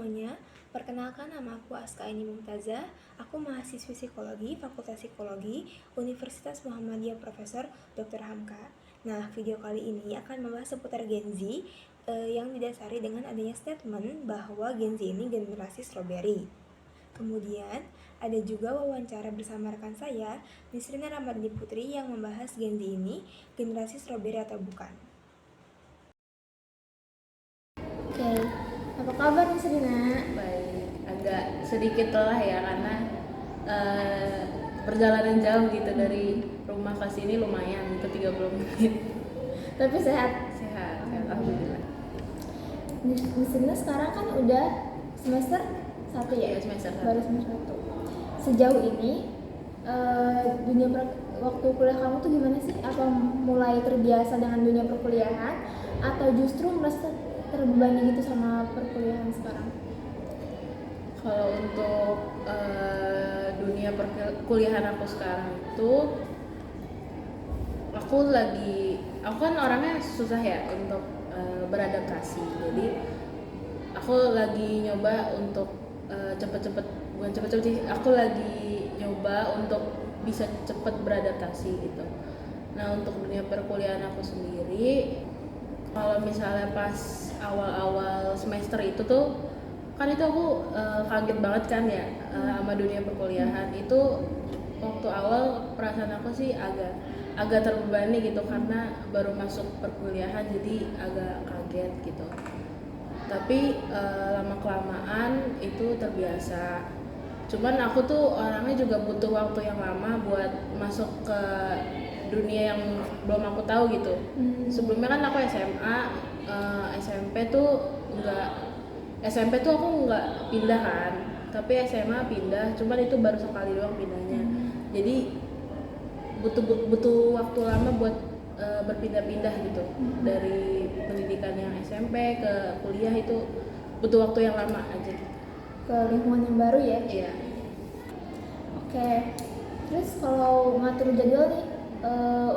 semuanya, perkenalkan nama aku Aska Aini Mumtazah. Aku mahasiswi Psikologi, Fakultas Psikologi, Universitas Muhammadiyah Profesor Dr. Hamka. Nah, video kali ini akan membahas seputar Gen Z yang didasari dengan adanya statement bahwa Gen Z ini generasi strawberry. Kemudian, ada juga wawancara bersama rekan saya, Nisrina Ramadhani Putri, yang membahas Gen Z ini generasi strawberry atau bukan. Oke, apa kabar Nisrina? Baik, agak sedikit lelah ya karena perjalanan jauh gitu dari rumah ke sini lumayan ke 30 menit. Tapi sehat? Sehat, alhamdulillah. Nisrina sekarang kan udah semester 1 ya? Iya, semester 1. Baru semester 1. Sejauh ini dunia waktu kuliah kamu tuh gimana sih? Apa mulai terbiasa dengan dunia perkuliahan atau justru merasa terbebani gitu sama perkuliahan sekarang? Kalau untuk dunia perkuliahan aku sekarang itu aku kan orangnya susah ya untuk beradaptasi, jadi aku lagi nyoba untuk bukan cepet-cepet sih, aku lagi nyoba untuk bisa cepet beradaptasi gitu. Nah, untuk dunia perkuliahan aku sendiri, kalau misalnya pas awal-awal semester itu tuh kan itu aku kaget banget kan ya sama dunia perkuliahan itu. Waktu awal perasaan aku sih agak terbebani gitu karena baru masuk perkuliahan, jadi agak kaget gitu. Tapi lama kelamaan itu terbiasa. Cuman aku tuh orangnya juga butuh waktu yang lama buat masuk ke dunia yang belum aku tahu gitu. Sebelumnya kan aku SMA, SMP tuh aku nggak pindah kan, tapi SMA pindah, cuman itu baru sekali doang pindahnya. Jadi butuh waktu lama buat berpindah-pindah gitu. Dari pendidikan yang SMP ke kuliah itu butuh waktu yang lama aja gitu. Ke lingkungan yang baru ya? Iya. Oke, terus kalau ngatur jadwal nih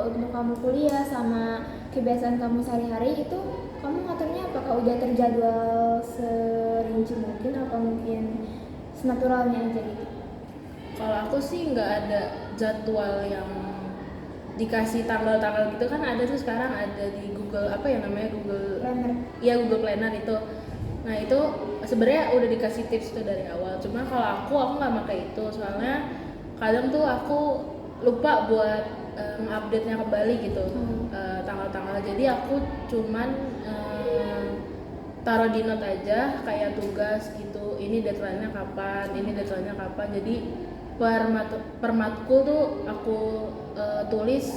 untuk kamu kuliah sama kebiasaan kamu sehari-hari itu kamu ngaturnya apakah udah terjadwal serinci mungkin atau mungkin senaturalnya aja gitu? Kalau aku sih nggak ada jadwal yang dikasih tanggal-tanggal gitu kan. Ada tuh sekarang ada di Google, apa ya namanya, Google Planner. Iya, Google Planner itu. Nah, itu sebenarnya udah dikasih tips tuh dari awal. Cuma kalau aku nggak pakai itu, soalnya kadang tuh aku lupa buat update-nya kembali gitu, tanggal-tanggal. Jadi aku cuman taruh di note aja kayak tugas gitu, ini deadline-nya kapan, ini deadline-nya kapan. Jadi per matkul tuh aku tulis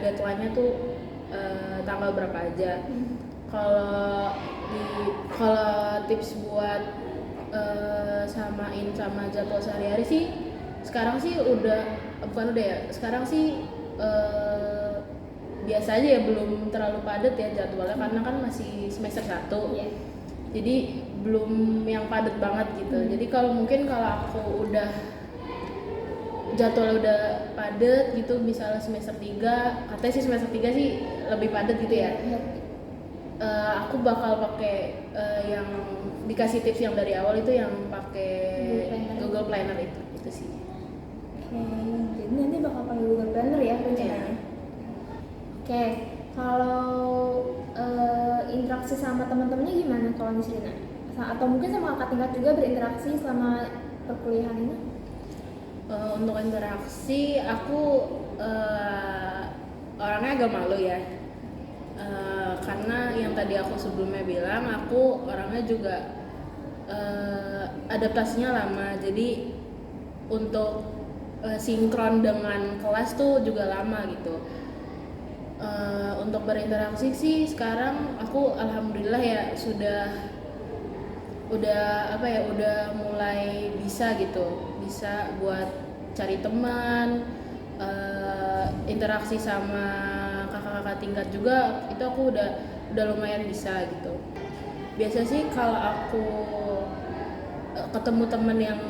deadline-nya tuh tanggal berapa aja. Kalau tips buat samain sama jadwal sehari-hari sih sekarang sih sekarang sih biasa aja ya, belum terlalu padat ya jadwalnya karena kan masih semester 1. Yeah. Jadi belum yang padat banget gitu. Jadi kalau aku udah jadwal udah padat gitu, misalnya semester 3, katanya sih semester 3 sih lebih padat gitu ya. Aku bakal pakai yang dikasih tips yang dari awal itu, yang pakai Google Planner itu sih. Oke, jadi nanti bakal pakai Google Planner ya rencananya. Oke, kalau interaksi sama teman-temannya gimana kalau Nisrina? Atau mungkin sama kakak tingkat juga berinteraksi selama perkuliahan ini? Untuk interaksi aku orangnya agak malu ya, karena yang tadi aku sebelumnya bilang, aku orangnya juga adaptasinya lama. Jadi untuk sinkron dengan kelas tuh juga lama gitu. Untuk berinteraksi sih sekarang aku alhamdulillah ya udah mulai bisa gitu, bisa buat cari teman, interaksi sama kakak-kakak tingkat juga, itu aku udah lumayan bisa gitu. Biasa sih kalau aku ketemu temen yang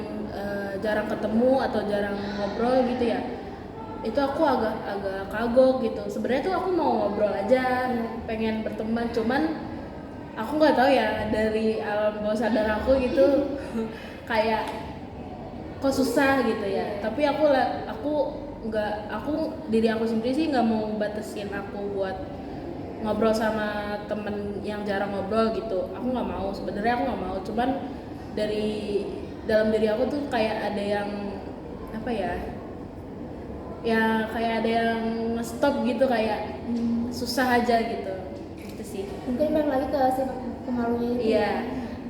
jarang ketemu atau jarang ngobrol gitu ya, itu aku agak kagok gitu. Sebenarnya tuh aku mau ngobrol aja, pengen berteman, cuman aku nggak tahu ya, dari alam bawah sadar aku gitu kayak kok susah gitu ya. Tapi aku diri aku sendiri sih nggak mau batasin aku buat ngobrol sama temen yang jarang ngobrol gitu. Aku nggak mau, sebenarnya aku nggak mau, cuman dari dalam diri aku tuh kayak ada yang apa ya, ya kayak ada yang stop gitu, kayak susah aja gitu sih. Mungkin balik lagi ke sifat pemalunya itu. Iya,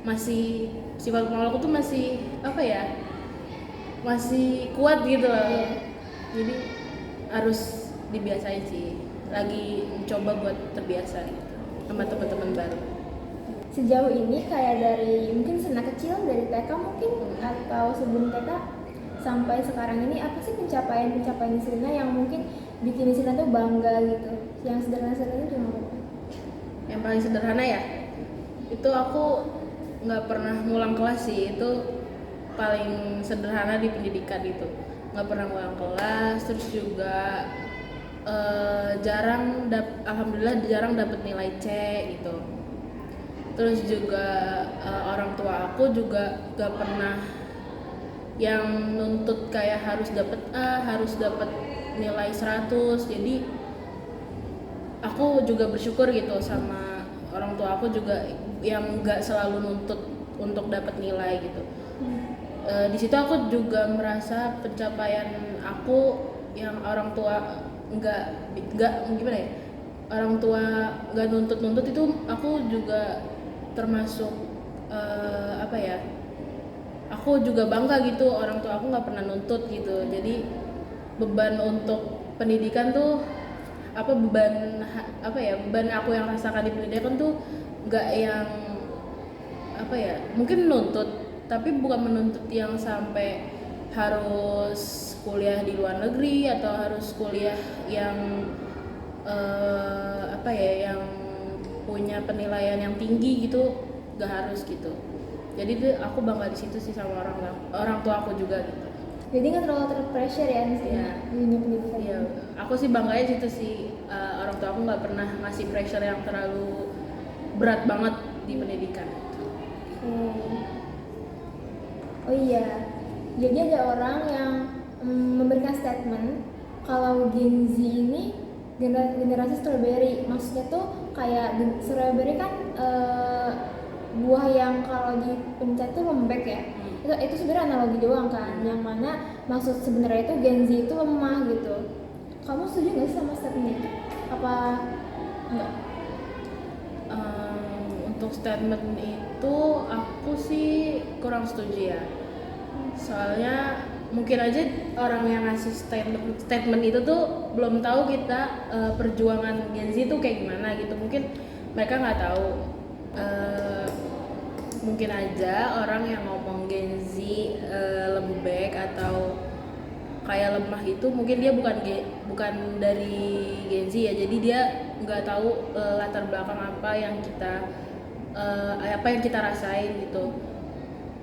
masih sifat pemalu aku tuh masih apa ya, masih kuat gitu loh. Iya. Jadi harus dibiasain sih, lagi mencoba buat terbiasa gitu sama teman-teman baru. Sejauh ini kayak dari mungkin Sirna kecil, dari TK mungkin atau sebelum TK sampai sekarang ini, apa sih pencapaian Sirna yang mungkin bikin Sirna tuh bangga gitu? Yang sederhana-sederhana itu apa? Yang paling sederhana ya, itu aku nggak pernah ngulang kelas sih, itu paling sederhana di pendidikan itu. Nggak pernah ngulang kelas, terus juga alhamdulillah jarang dapet nilai C gitu. Terus juga orang tua aku juga gak pernah yang nuntut kayak harus dapet A, harus dapet nilai 100. Jadi aku juga bersyukur gitu sama orang tua aku juga yang gak selalu nuntut untuk dapat nilai gitu. Di situ aku juga merasa pencapaian aku yang orang tua nggak gimana ya, orang tua nggak nuntut itu, aku juga termasuk apa ya, aku juga bangga gitu, orang tua aku nggak pernah nuntut gitu. Jadi beban untuk pendidikan tuh beban aku yang rasakan di pendidikan tuh nggak yang apa ya, mungkin nuntut tapi bukan menuntut yang sampai harus kuliah di luar negeri atau harus kuliah yang yang punya penilaian yang tinggi gitu, gak harus gitu. Jadi tuh aku bangga di situ sih sama orang tua aku juga gitu. Jadi nggak terlalu terpressure ya di sini, di dunia pendidikan. Iya, aku sih bangganya situ sih, orang tua aku nggak pernah ngasih pressure yang terlalu berat banget di pendidikan. Oh iya, jadi ada orang yang memberikan statement kalau Gen Z ini generasi strawberry. Maksudnya tuh kayak strawberry kan buah yang kalau dipencet tuh lembek ya. Itu sebenarnya analogi doang kan, yang mana maksud sebenarnya itu Gen Z itu lemah gitu. Kamu setuju nggak sih sama statement itu? Apa enggak? Untuk statement itu aku sih kurang setuju ya. Soalnya mungkin aja orang yang ngasih statement itu tuh belum tahu kita perjuangan Gen Z itu kayak gimana gitu. Mungkin mereka nggak tahu. Mungkin aja orang yang ngomong Gen Z lembek atau kayak lemah itu, mungkin dia bukan dari Gen Z ya, jadi dia nggak tahu latar belakang apa yang kita rasain gitu.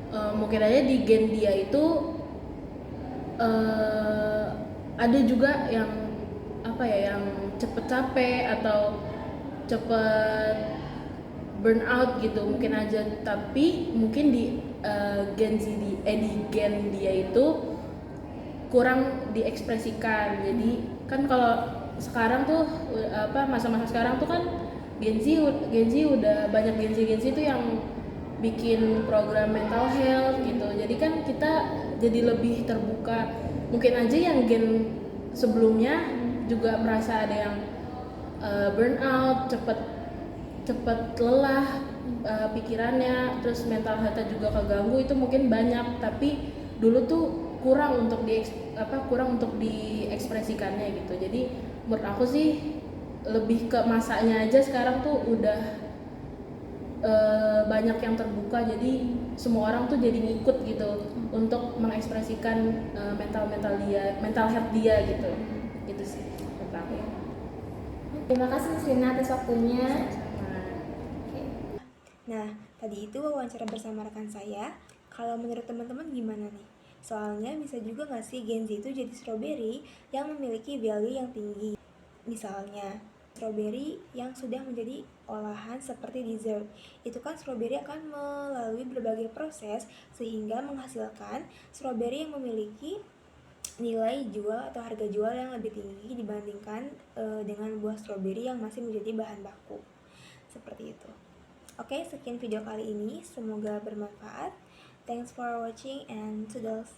Mungkin aja di gen dia itu ada juga yang yang cepet capek atau cepet burn out gitu, mungkin aja. Tapi mungkin di di gen dia itu kurang diekspresikan. Jadi kan kalau sekarang tuh masa-masa sekarang tuh kan Gen Z udah banyak Gen Z itu yang bikin program mental health gitu. Jadi kan kita jadi lebih terbuka. Mungkin aja yang gen sebelumnya juga merasa ada yang burn out, cepet lelah pikirannya, terus mental health juga keganggu, itu mungkin banyak. Tapi dulu tuh kurang untuk diekspresikannya gitu. Jadi menurut aku sih lebih ke masanya aja sekarang tuh udah banyak yang terbuka, jadi semua orang tuh jadi ngikut gitu untuk mengekspresikan mental health dia gitu. Gitu sih menurut aku. Terima kasih Srina atas waktunya. Nah, tadi itu wawancara bersama rekan saya. Kalau menurut teman-teman gimana nih? Soalnya bisa juga nggak sih Gen Z itu jadi strawberry yang memiliki value yang tinggi? Misalnya, stroberi yang sudah menjadi olahan seperti dessert. Itu kan stroberi akan melalui berbagai proses sehingga menghasilkan stroberi yang memiliki nilai jual atau harga jual yang lebih tinggi dibandingkan dengan buah stroberi yang masih menjadi bahan baku. Seperti itu. Oke, sekian video kali ini. Semoga bermanfaat. Thanks for watching and toodles.